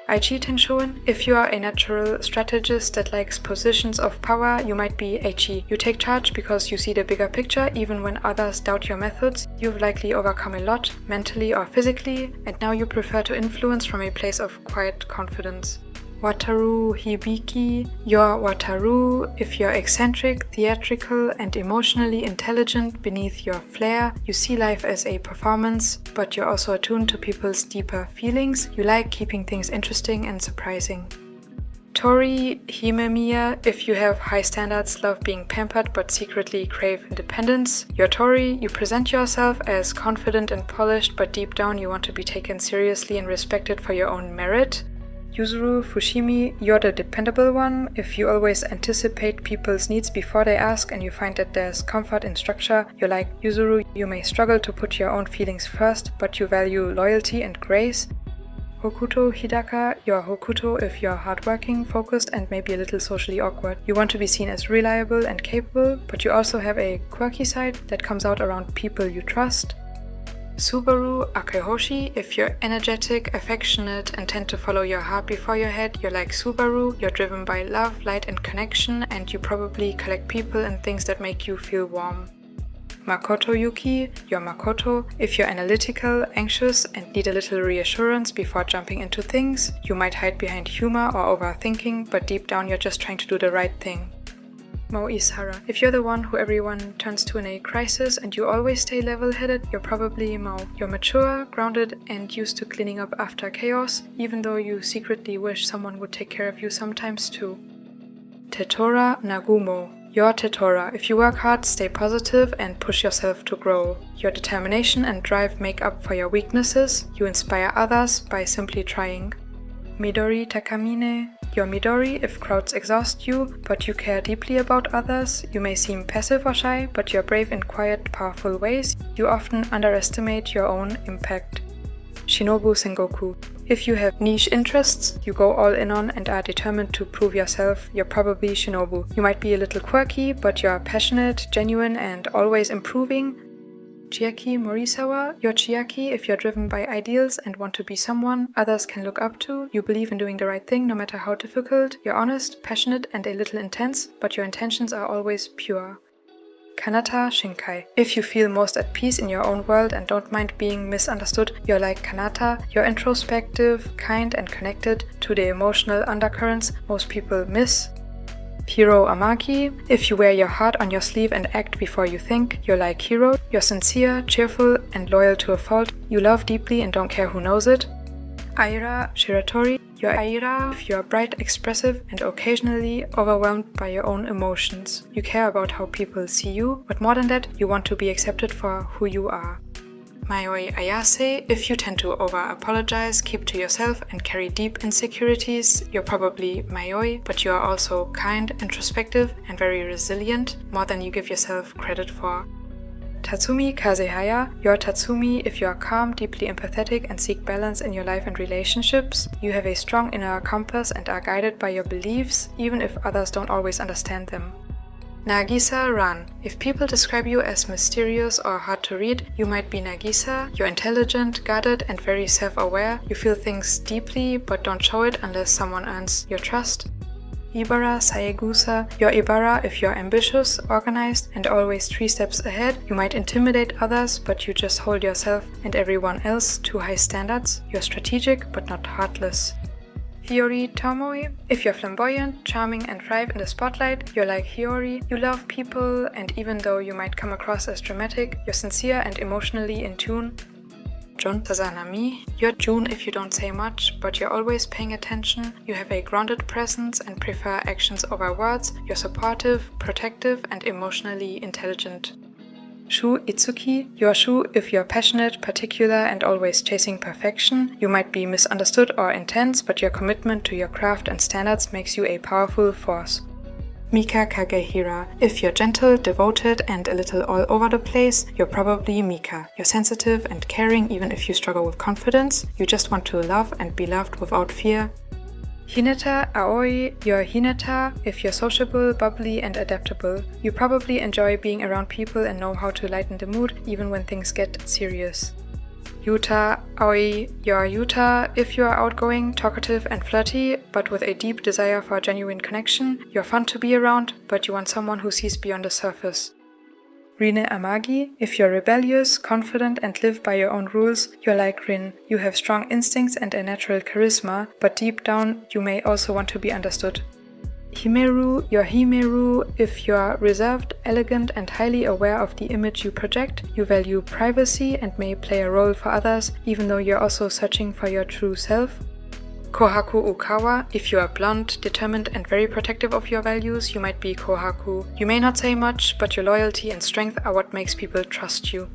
Aichi Tenshoin, if you are a natural strategist that likes positions of power, you might be Aichi. You take charge because you see the bigger picture even when others doubt your methods. You've likely overcome a lot, mentally or physically, and now you prefer to influence from a place of quiet confidence. Wataru Hibiki, you're Wataru if you're eccentric, theatrical, and emotionally intelligent beneath your flair. You see life as a performance, but you're also attuned to people's deeper feelings. You like keeping things interesting and surprising. Tori Himemiya, if you have high standards, love being pampered but secretly crave independence. You're Tori, you present yourself as confident and polished, but deep down you want to be taken seriously and respected for your own merit. Yuzuru Fushimi, you're the dependable one. If you always anticipate people's needs before they ask and you find that there's comfort in structure, you're like Yuzuru, you may struggle to put your own feelings first, but you value loyalty and grace. Hokuto Hidaka, you're Hokuto if you're hardworking, focused, and maybe a little socially awkward. You want to be seen as reliable and capable, but you also have a quirky side that comes out around people you trust. Subaru Akehoshi, if you're energetic, affectionate, and tend to follow your heart before your head, you're like Subaru, you're driven by love, light, and connection, and you probably collect people and things that make you feel warm. Makoto Yuki, you're Makoto, if you're analytical, anxious, and need a little reassurance before jumping into things. You might hide behind humor or overthinking, but deep down you're just trying to do the right thing. Mo Isara, if you're the one who everyone turns to in a crisis and you always stay level-headed, you're probably Mo. You're mature, grounded, and used to cleaning up after chaos, even though you secretly wish someone would take care of you sometimes too. Tetora Nagumo, you're Tetora. If you work hard, stay positive, and push yourself to grow. Your determination and drive make up for your weaknesses. You inspire others by simply trying. Midori Takamine, you're Midori if crowds exhaust you, but you care deeply about others. You may seem passive or shy, but you're brave in quiet, powerful ways. You often underestimate your own impact. Shinobu Sengoku, if you have niche interests you go all in on and are determined to prove yourself, you're probably Shinobu. You might be a little quirky, but you're passionate, genuine, and always improving. Chiaki Morisawa, you're Chiaki if you're driven by ideals and want to be someone others can look up to. You believe in doing the right thing no matter how difficult. You're honest, passionate, and a little intense, but your intentions are always pure. Kanata Shinkai, if you feel most at peace in your own world and don't mind being misunderstood, you're like Kanata. You're introspective, kind, and connected to the emotional undercurrents most people miss. Hiro Amaki, if you wear your heart on your sleeve and act before you think, you're like Hiro. You're sincere, cheerful, and loyal to a fault. You love deeply and don't care who knows it. Aira Shiratori, you're Aira if you're bright, expressive, and occasionally overwhelmed by your own emotions. You care about how people see you, but more than that, you want to be accepted for who you are. Mayoi Ayase, if you tend to over-apologize, keep to yourself, and carry deep insecurities, you're probably Mayoi, but you are also kind, introspective, and very resilient, more than you give yourself credit for. Tatsumi Kazehaya, you're Tatsumi if you are calm, deeply empathetic, and seek balance in your life and relationships. You have a strong inner compass and are guided by your beliefs, even if others don't always understand them. Nagisa Ran, if people describe you as mysterious or hard to read, you might be Nagisa. You're intelligent, guarded, and very self-aware. You feel things deeply, but don't show it unless someone earns your trust. Ibara Saegusa, you're Ibara if you're ambitious, organized, and always 3 steps ahead. You might intimidate others, but you just hold yourself and everyone else to high standards. You're strategic, but not heartless. Hiyori Tomoi, if you're flamboyant, charming, and thrive in the spotlight, you're like Hiyori. You love people, and even though you might come across as dramatic, you're sincere and emotionally in tune. Jun Sazanami, you're June if you don't say much, but you're always paying attention. You have a grounded presence and prefer actions over words. You're supportive, protective, and emotionally intelligent. Shu Itsuki, you're Shu if you're passionate, particular, and always chasing perfection. You might be misunderstood or intense, but your commitment to your craft and standards makes you a powerful force. Mika Kagehira, if you're gentle, devoted, and a little all over the place, you're probably Mika. You're sensitive and caring even if you struggle with confidence. You just want to love and be loved without fear. Hinata Aoi, you're Hinata if you're sociable, bubbly, and adaptable. You probably enjoy being around people and know how to lighten the mood even when things get serious. Yuta Aoi, you're Yuta if you are outgoing, talkative and flirty, but with a deep desire for a genuine connection. You're fun to be around, but you want someone who sees beyond the surface. Rine Amagi, if you're rebellious, confident and live by your own rules, you're like Rin. You have strong instincts and a natural charisma, but deep down you may also want to be understood. Himeru, you're Himeru if you're reserved, elegant and highly aware of the image you project. You value privacy and may play a role for others, even though you're also searching for your true self. Kohaku Ukawa, if you are blunt, determined and very protective of your values, you might be Kohaku. You may not say much, but your loyalty and strength are what makes people trust you.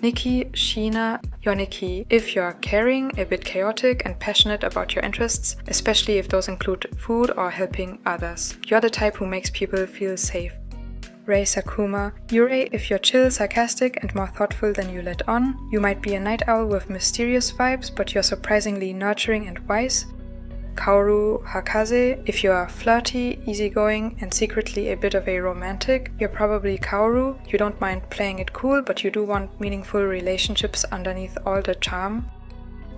Nikki, Sheena, you're Nikki if you're caring, a bit chaotic and passionate about your interests, especially if those include food or helping others. You're the type who makes people feel safe. Rei Sakuma, Yurei if you're chill, sarcastic and more thoughtful than you let on. You might be a night owl with mysterious vibes, but you're surprisingly nurturing and wise. Kaoru Hakaze, if you are flirty, easygoing and secretly a bit of a romantic, you're probably Kaoru. You don't mind playing it cool, but you do want meaningful relationships underneath all the charm.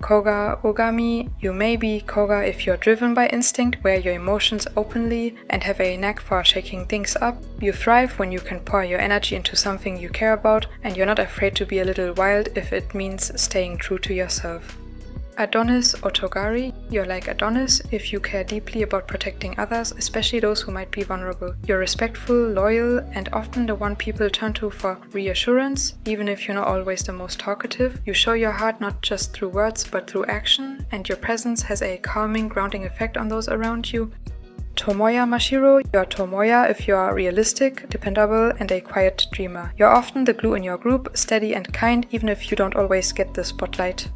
Koga Ogami, you may be Koga if you're driven by instinct, wear your emotions openly, and have a knack for shaking things up. You thrive when you can pour your energy into something you care about, and you're not afraid to be a little wild if it means staying true to yourself. Adonis Otogari, you're like Adonis if you care deeply about protecting others, especially those who might be vulnerable. You're respectful, loyal, and often the one people turn to for reassurance, even if you're not always the most talkative. You show your heart not just through words but through action, and your presence has a calming, grounding effect on those around you. Tomoya Mashiro, you're Tomoya if you are realistic, dependable, and a quiet dreamer. You're often the glue in your group, steady and kind, even if you don't always get the spotlight.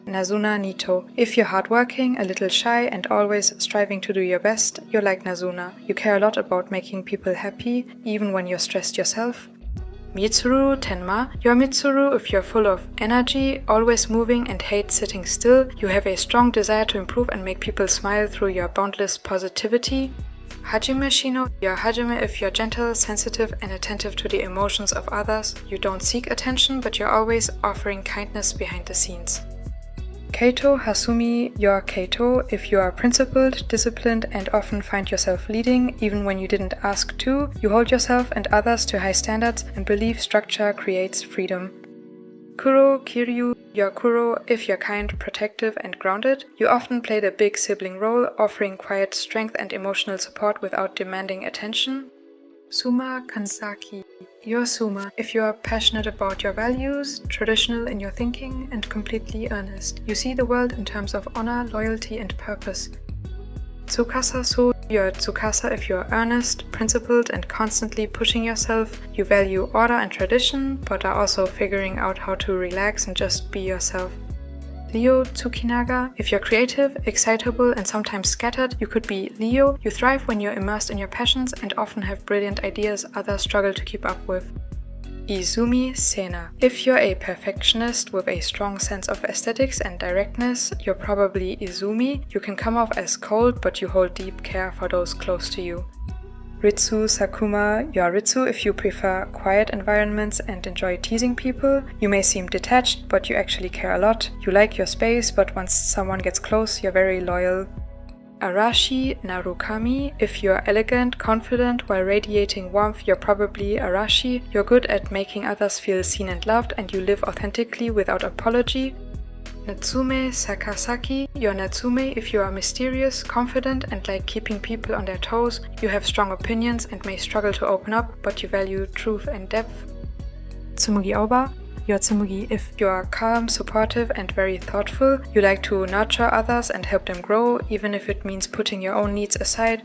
Nazuna Nito, if you're hardworking, a little shy, and always striving to do your best, you're like Nazuna. You care a lot about making people happy, even when you're stressed yourself. Mitsuru Tenma, you're Mitsuru if you're full of energy, always moving and hate sitting still. You have a strong desire to improve and make people smile through your boundless positivity. Hajime Shino, you're Hajime if you're gentle, sensitive and attentive to the emotions of others. You don't seek attention, but you're always offering kindness behind the scenes. Keito Hasumi, you're Keito if you are principled, disciplined and often find yourself leading even when you didn't ask to. You hold yourself and others to high standards and believe structure creates freedom. Kuro Kiryu, you're Kuro if you're kind, protective and grounded. You often play the big sibling role, offering quiet strength and emotional support without demanding attention. Suma Kansaki, you're Suma if you are passionate about your values, traditional in your thinking and completely earnest. You see the world in terms of honor, loyalty and purpose. Tsukasa So, you're Tsukasa if you're earnest, principled and constantly pushing yourself. You value order and tradition, but are also figuring out how to relax and just be yourself. Leo Tsukinaga, if you're creative, excitable and sometimes scattered, you could be Leo. You thrive when you're immersed in your passions and often have brilliant ideas others struggle to keep up with. Izumi Sena, if you're a perfectionist with a strong sense of aesthetics and directness, you're probably Izumi. You can come off as cold, but you hold deep care for those close to you. Ritsu Sakuma, you're Ritsu if you prefer quiet environments and enjoy teasing people. You may seem detached, but you actually care a lot. You like your space, but once someone gets close, you're very loyal. Arashi Narukami, if you're elegant, confident, while radiating warmth, you're probably Arashi. You're good at making others feel seen and loved, and you live authentically without apology. Natsume Sakasaki, you're Natsume if you are mysterious, confident and like keeping people on their toes. You have strong opinions and may struggle to open up, but you value truth and depth. Tsumugi Oba, you're Tsumugi if you are calm, supportive and very thoughtful. You like to nurture others and help them grow, even if it means putting your own needs aside.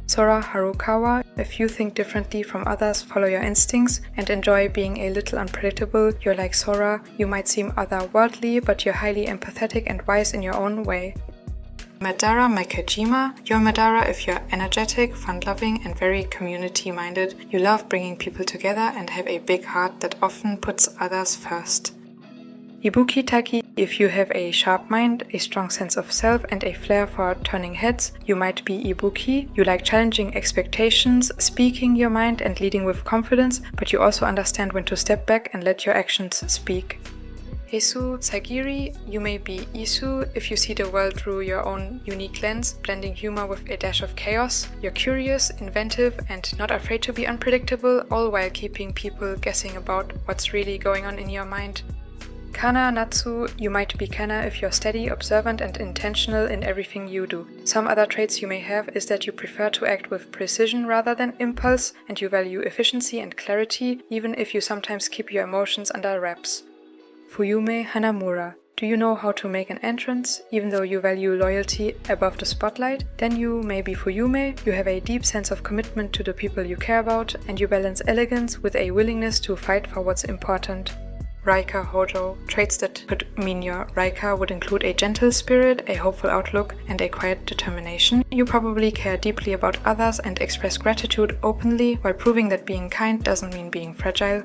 Sora Harukawa, if you think differently from others, follow your instincts, and enjoy being a little unpredictable, you're like Sora. You might seem otherworldly, but you're highly empathetic and wise in your own way. Madara Makajima, you're Madara if you're energetic, fun-loving and very community-minded. You love bringing people together and have a big heart that often puts others first. Ibuki Taki, if you have a sharp mind, a strong sense of self and a flair for turning heads, you might be Ibuki. You like challenging expectations, speaking your mind and leading with confidence, but you also understand when to step back and let your actions speak. Esu, Sagiri, you may be Isu if you see the world through your own unique lens, blending humor with a dash of chaos. You're curious, inventive, and not afraid to be unpredictable, all while keeping people guessing about what's really going on in your mind. Kana, Natsu, you might be Kana if you're steady, observant, and intentional in everything you do. Some other traits you may have is that you prefer to act with precision rather than impulse, and you value efficiency and clarity, even if you sometimes keep your emotions under wraps. Fuyume Hanamura. Do you know how to make an entrance, even though you value loyalty above the spotlight? Then you may be Fuyume, you have a deep sense of commitment to the people you care about, and you balance elegance with a willingness to fight for what's important. Raika Hojo. Traits that could mean your Raika would include a gentle spirit, a hopeful outlook, and a quiet determination. You probably care deeply about others and express gratitude openly, while proving that being kind doesn't mean being fragile.